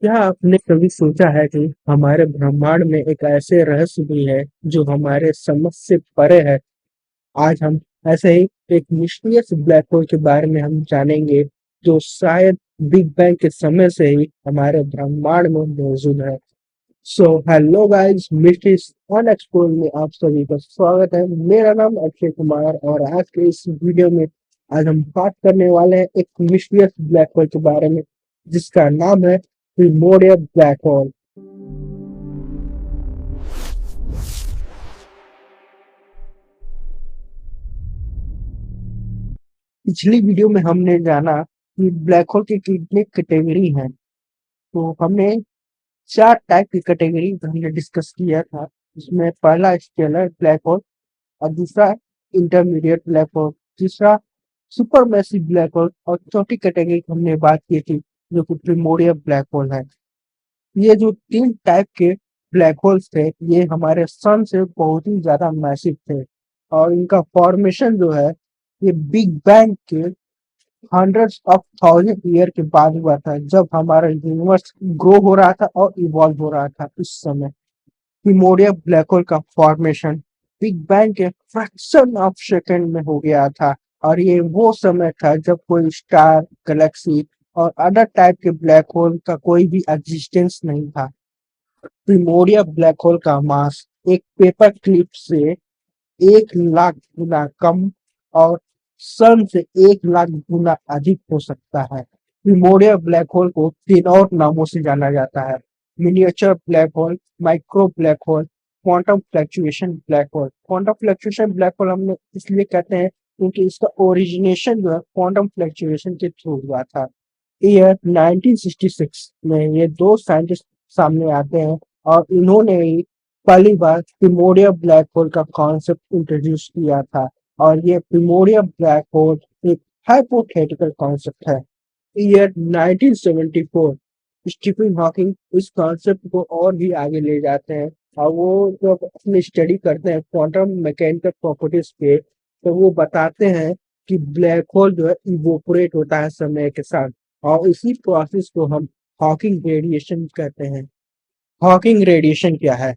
क्या आपने कभी सोचा है कि हमारे ब्रह्मांड में एक ऐसे रहस्य भी है जो हमारे समझ से परे है। आज हम ऐसे ही एक मिस्टीरियस ब्लैक होल के बारे में हम जानेंगे जो शायद बिग बैंग के समय से ही हमारे ब्रह्मांड में मौजूद है। So hello guys, mysteries unexplored में आप सभी का स्वागत है। मेरा नाम अक्षय कुमार और आज के इस वीडियो में आज हम बात करने वाले हैं एक मिस्टीरियस ब्लैक होल के बारे में जिसका नाम है प्रिमोर्डियल ब्लैक होल। पिछली वीडियो में हमने जाना कि ब्लैक होल की कितनी कैटेगरी हैं। तो हमने 4 टाइप की कैटेगरी हमने डिस्कस किया था। इसमें पहला स्टेलर ब्लैक होल और दूसरा इंटरमीडिएट ब्लैक होल, तीसरा सुपरमैसिव ब्लैक होल और चौथी कैटेगरी की हमने बात की थी जो कि प्रिमोर्डियल ब्लैक होल है। ये जो 3 टाइप के ब्लैक होल्स थे ये हमारे सन से बहुत ही ज़्यादा मैसिव थे और इनका फॉर्मेशन जो है ये बिग बैंग के हंड्रेड्स ऑफ थाउजेंड ईयर के बाद हुआ था जब हमारा यूनिवर्स ग्रो हो रहा था और इवॉल्व हो रहा था। उस समय प्रिमोर्डियल ब्लैक होल का फॉर्मेशन बिग बैंग के फ्रैक्शन ऑफ सेकंड में हो गया था और ये वो समय था जब कोई स्टार, गैलेक्सी और अदर टाइप के ब्लैक होल का कोई भी एग्जिस्टेंस नहीं था। प्रिमोर्डियल ब्लैक होल का मास एक पेपर क्लिप से 1 लाख गुना कम और सन से 1 लाख गुना अधिक हो सकता है। प्रिमोर्डियल ब्लैक होल को 3 और नामों से जाना जाता है: miniature black hole, micro black hole, quantum fluctuation black hole. Quantum fluctuation black hole हमने इसलिए कहते हैं क्योंकि इसका ओरिजिनेशन जो है क्वांटम फ्लक्चुएशन के थ्रू हुआ था। ईयर 1966 में ये दो साइंटिस्ट सामने आते हैं और इन्होंने ही पहली बार प्रिमोर्डियल ब्लैक होल का कॉन्सेप्ट इंट्रोड्यूस किया था और ये प्रिमोर्डियल ब्लैक होल एक हाइपोथेटिकल कॉन्सेप्ट है। ईयर 1974 स्टीफन हॉकिंग इस कॉन्सेप्ट को और भी आगे ले जाते हैं और वो जब अपनी स्टडी करते हैं क्वांटम मैकेनिकल प्रॉपर्टीज पे तो वो बताते हैं कि ब्लैक होल जो है इवोपोरेट होता है समय के साथ और इसी प्रोसेस को हम हॉकिंग रेडिएशन कहते हैं। हॉकिंग रेडिएशन क्या है?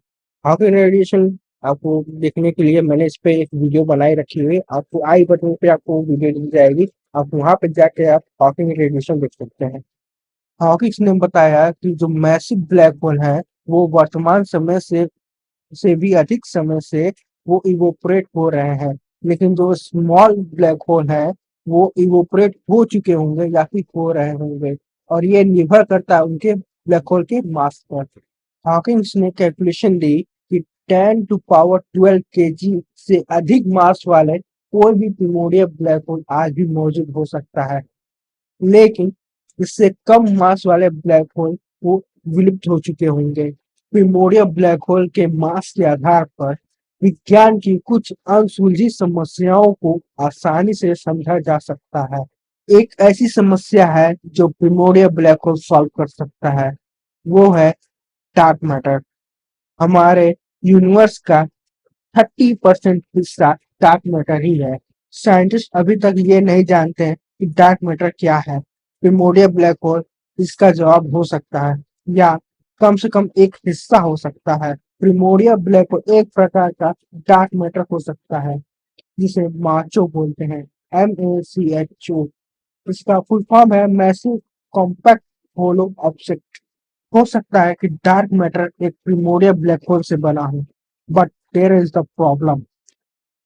हॉकिंग रेडिएशन आपको देखने के लिए मैंने इस पे एक वीडियो बनाई रखी हुई है। आपको आई बटन पे आपको वीडियो दिख जाएगी। आप वहां पे जाके आप हॉकिंग रेडिएशन देख सकते हैं। हॉकिंस ने बताया कि जो मैसिव ब्लैक होल है वो वर्तमान समय से भी अधिक समय से वो इवोपरेट हो रहे हैं, लेकिन जो स्मॉल ब्लैक होल है वो इवोपरेट हो चुके होंगे या फिर हो रहे होंगे और ये निर्भर करता है उनके ब्लैक होल के मास पर। हॉकिंस ने कैलकुलेशन दी कि 10 टू पावर 12 केजी से अधिक मास वाले कोई भी प्रिमोर्डियल ब्लैक होल आज भी मौजूद हो सकता है, लेकिन इससे कम मास वाले ब्लैक होल वो विलुप्त हो चुके होंगे। प्रिमोर्डियल ब्लैक होल के मास के आधार पर विज्ञान की कुछ अनसुलझी समस्याओं को आसानी से समझा जा सकता है। एक ऐसी समस्या है जो प्रिमोर्डियल ब्लैक होल सॉल्व कर सकता है, वो है डार्क मैटर। हमारे यूनिवर्स का 30% हिस्सा डार्क मैटर ही है। साइंटिस्ट अभी तक ये नहीं जानते हैं कि डार्क मैटर क्या है। प्रिमोर्डियल ब्लैक होल इसका जवाब हो सकता है या कम से कम एक हिस्सा हो सकता है। प्रिमोर्डियल ब्लैक होल एक प्रकार का डार्क मैटर हो सकता है जिसे माचो बोलते हैं, MACHO। इसका फुल फॉर्म है मैसिव कॉम्पैक्ट होलो ऑब्जेक्ट। हो सकता है कि डार्क मैटर एक प्रिमोर्डियल ब्लैक होल से बना हो, but there is the problem.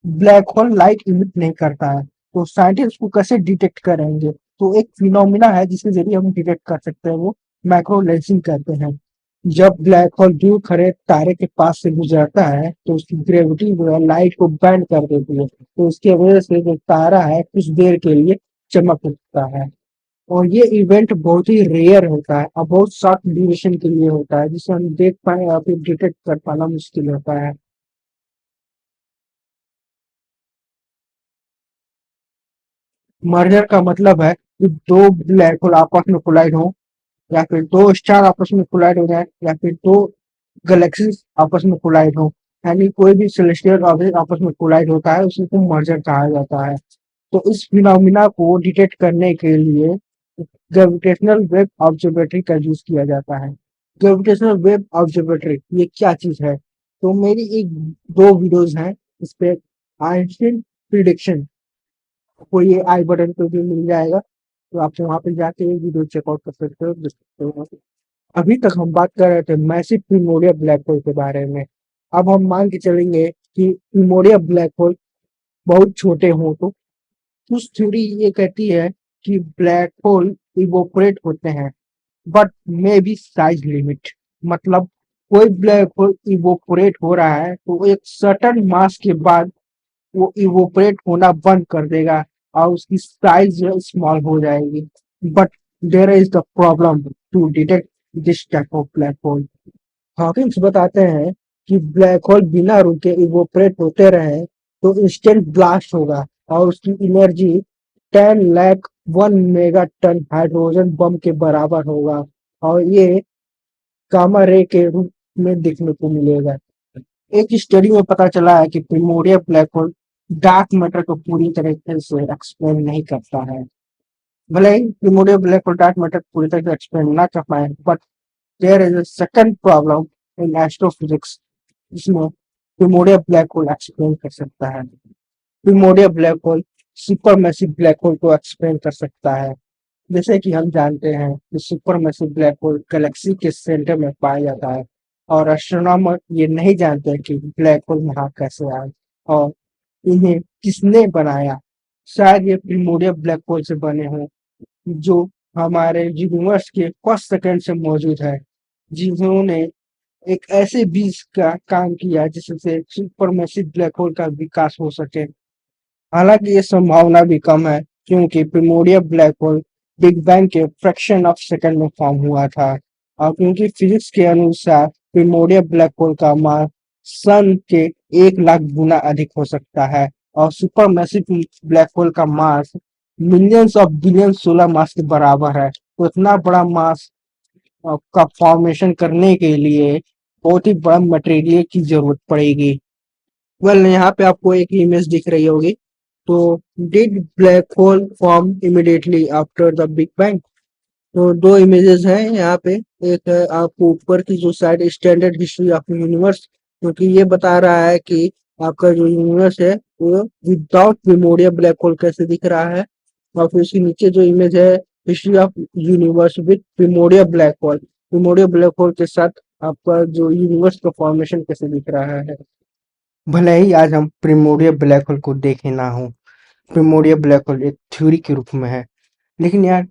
Black hole light emit नहीं करता है, तो साइंटिस्ट को कैसे डिटेक्ट करेंगे? तो एक फिनोमिना है जिसके जरिए हम डिटेक्ट कर सकते हैं, वो माइक्रो लेंसिंग कहते हैं। जब ब्लैक होल दूर खड़े तारे के पास से गुजरता है तो उसकी ग्रेविटी जो है लाइट को बैंड कर देती है, तो उसकी वजह से जो तारा है कुछ देर के लिए चमक उठता है और ये इवेंट बहुत ही रेयर होता है और बहुत शॉर्ट ड्यूरेशन के लिए होता है जिसे हम देख पाए या फिर डिटेक्ट कर पाना मुश्किल होता है। मर्जर का मतलब है कि दो ब्लैक होल आपस में कोलाइड हो या फिर दो स्टार आपस में कोलाइड हो जाए या फिर दो गैलेक्सीज आपस में कोलाइड हो, यानी कोई भी सेलेस्टियल ऑब्जेक्ट आपस में कोलाइड होता है उसी को मर्जर कहा जाता है। तो इस फिनोमिना को डिटेक्ट करने के लिए ग्रेविटेशनल वेव ऑब्जर्वेटरी का यूज किया जाता है। ग्रेविटेशनल वेव ऑब्जर्वेटरी ये क्या चीज है? तो मेरी एक दो वीडियोस हैं इस पे, आइंस्टीन प्रिडिक्शन, आपको ये आई बटन पे भी मिल जाएगा, तो आप वहाँ पे जाके ये वीडियो चेकआउट कर सकते हो, देख सकते हो। अभी तक हम बात कर रहे थे मैसिव प्रिमोर्डियल ब्लैक होल के बारे में। अब हम मान के चलेंगे कि प्रिमोर्डियल ब्लैक होल बहुत छोटे हों तो कुछ थ्योरी ये कहती है कि ब्लैक होल इवोपरेट होते हैं, but may be size limit. मतलब कोई ब्लैक होल इवोपरेट हो रहा है तो एक सर्टन मास के बाद वो इवोपरेट होना बंद कर देगा और उसकी साइज जो है स्मॉल हो जाएगी। But there is the problem to detect this type of black hole. Hawkins बताते हैं कि ब्लैक होल बिना रुके इवोपरेट होते रहे तो इंस्टेंट ब्लास्ट होगा और उसकी energy 10 lakh 1 megaton hydrogen bomb के बराबर होगा, और ये गामा रे के रूप में देखने को मिलेगा। एक स्टडी में पता चला है कि primordial black hole dark matter को पूरी तरीके से एक्सप्लेन नहीं करता है। भले ही primordial black hole dark matter पूरी तरह से एक्सप्लेन ना कर पाए, but there is a second problem in astrophysics जिसमें प्रिमोर्डियल ब्लैक होल एक्सप्लेन कर सकता है। Primordial black hole super massive black hole को एक्सप्लेन कर सकता है। जैसे कि हम जानते हैं कि super massive black hole Galaxy के सेंटर में पाया जाता है, और एस्ट्रोनॉमर ये नहीं जानते कि ब्लैक होल यहाँ कैसे आए और इन्हें किसने बनाया। शायद ये प्रिमोर्डियल ब्लैक होल से बने हों जो हमारे यूनिवर्स के फर्स्ट सेकंड से मौजूद है, जिन्होंने एक ऐसे बीज का काम किया जिससे सुपरमैसिव ब्लैक होल का विकास हो सके। हालांकि ये संभावना भी कम है क्योंकि प्रिमोर्डियल ब्लैक होल बिग बैंग के फ्रैक्शन ऑफ सेकंड में फॉर्म हुआ था, और क्योंकि फिजिक्स के अनुसार प्रिमोर्डियल ब्लैक होल का मास सन के 1 लाख गुना अधिक हो सकता है, और सुपरमैसिव ब्लैक होल का mass millions of billion solar mass के बराबर है। तो इतना बड़ा मास का फॉर्मेशन करने के लिए बहुत ही बड़ा मटेरियल की जरूरत पड़ेगी। वेल यहाँ पे आपको एक इमेज दिख रही होगी। तो did black hole form immediately after the big bang? तो दो इमेजेस हैं यहाँ पे। एक है आपको ऊपर की जो side standard history of universe, क्योंकि ये बता रहा है कि आपका जो यूनिवर्स है वो विदाउट प्रिमोर्डियल ब्लैक होल कैसे दिख रहा है। और फिर उसके नीचे जो इमेज है history of universe with primordial black hole, primordial black hole के साथ आपका जो यूनिवर्स का फॉर्मेशन कैसे दिख रहा है। भले ही आज हम प्रिमोर्डियल ब्लैक होल को देखे ना हो, प्रिमोर्डियल ब्लैक होल एक थ्योरी के रूप में है, लेकिन यार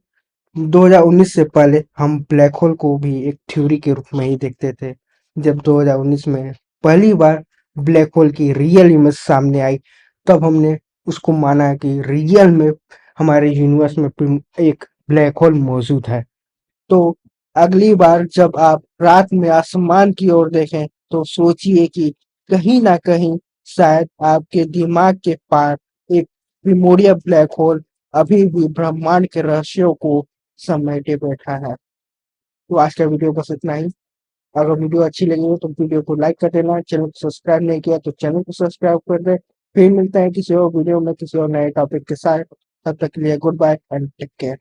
2019 से पहले हम ब्लैक होल को भी एक थ्योरी के रूप में ही देखते थे। जब 2019 में पहली बार ब्लैक होल की रियल इमेज सामने आई, तब हमने उसको माना कि रियल में हमारे यूनिवर्स में एक ब्लैक होल मौजूद है। तो अगली बार जब आप रात में आसमान की ओर देखें तो सोचिए कि कहीं ना कहीं शायद आपके दिमाग के पार एक प्रिमोर्डियल ब्लैक होल अभी भी ब्रह्मांड के रहस्यों को समेटे बैठा है। तो आज का वीडियो बस इतना ही। अगर वीडियो अच्छी लगी हो तो वीडियो को लाइक कर देना, चैनल को सब्सक्राइब नहीं किया तो चैनल को सब्सक्राइब कर दे। फिर मिलते हैं किसी और वीडियो में किसी और नए टॉपिक के साथ। तब तक के लिए goodbye and take care.